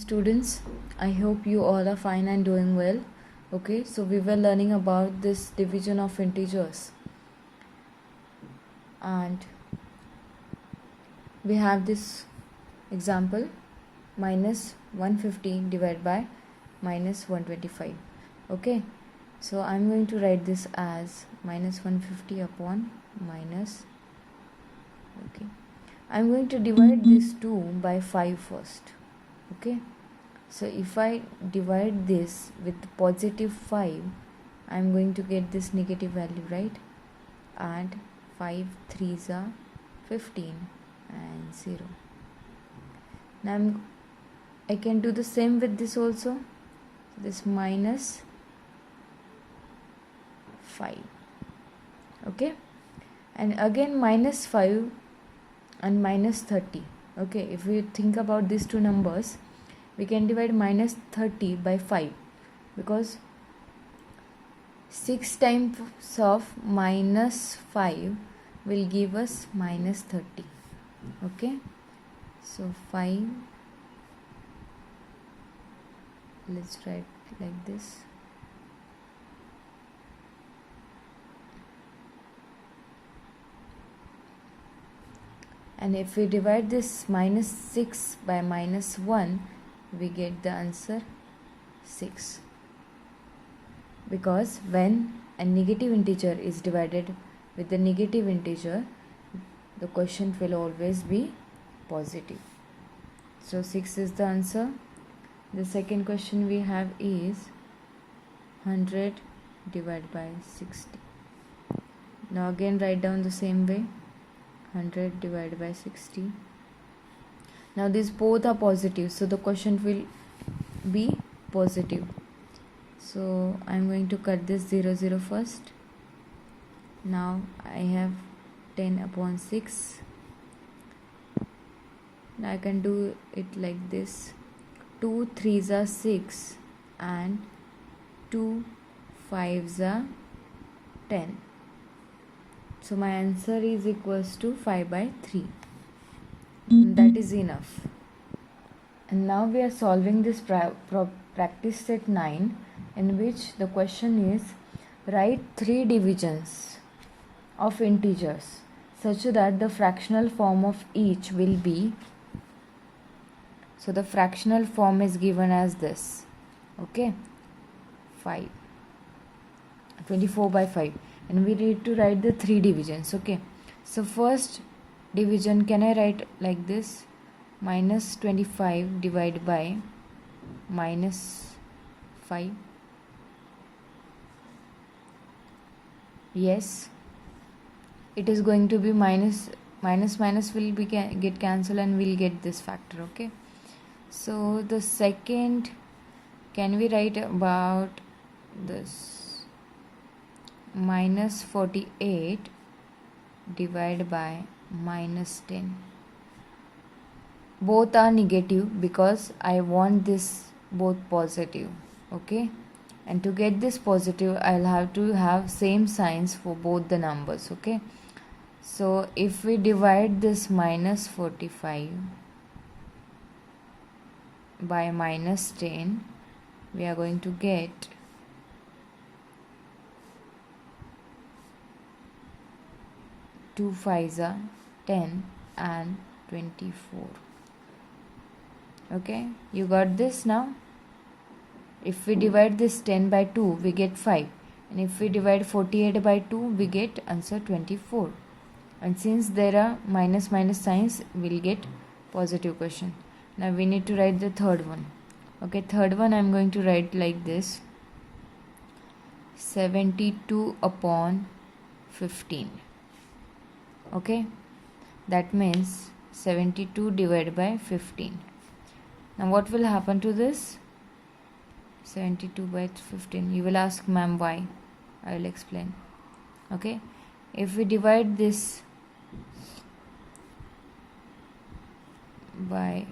students, I hope you all are fine and doing well. Okay, so we were learning about this division of integers, and we have this example minus 150 divided by minus 125. Okay, so I'm going to write this as minus 150 upon minus. Okay, I'm going to divide this 2 by 5 first. Okay, so if I divide this with positive 5, I'm going to get this negative value, right? And 5 3s are 15 and 0. Now I can do the same with this also. This minus 5. Okay, and again minus 5 and minus 30. Okay, if we think about these two numbers, we can divide minus 30 by 5, because 6 times of minus 5 will give us minus 30. Okay, so 5, let's write like this. And if we divide this minus 6 by minus 1, we get the answer 6. Because when a negative integer is divided with the negative integer, the quotient will always be positive. So 6 is the answer. The second question we have is 100 divided by 60. Now again write down the same way. 100 divided by 60. Now these both are positive, so the quotient will be positive. So I'm going to cut this 0 0 first. Now I have 10 upon 6. Now I can do it like this. 2 3s are 6 and 2 5s are 10. So my answer is equals to 5 by 3. That is enough. And now we are solving this practice set 9, in which the question is write 3 divisions of integers such that the fractional form of each will be. So the fractional form is given as this. Okay, 24 by 5. And we need to write the 3 divisions. Okay, so first division, can I write like this? Minus 25 divided by minus 5. Yes, it is going to be minus will be get cancelled and we'll get this factor. Okay, so the second, can we write about this? Minus 48 divided by minus 10. Both are negative because I want this both positive. Okay, and to get this positive, I'll have to have same signs for both the numbers. Okay, so if we divide this minus 45 by minus 10, we are going to get 2 5s are 10 and 24. Okay, you got this now? If we divide this 10 by 2, we get 5. And if we divide 48 by 2, we get answer 24. And since there are minus signs, we'll get positive question. Now we need to write the third one. Okay, third one I'm going to write like this. 72 upon 15. Okay, that means 72 divided by 15. Now what will happen to this? 72 by 15. You will ask, ma'am, why? I will explain. Okay, if we divide this by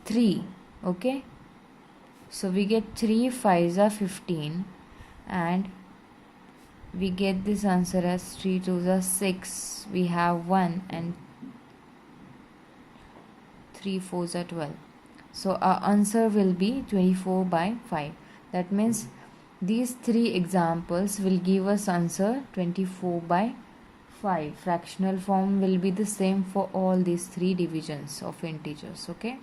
3, okay, so we get 3 5s are 15 and we get this answer as 3 2s are 6. We have 1 and 3 4s are 12. So our answer will be 24 by 5. That means these three examples will give us answer 24 by 5. Fractional form will be the same for all these three divisions of integers. Okay,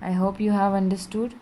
I hope you have understood.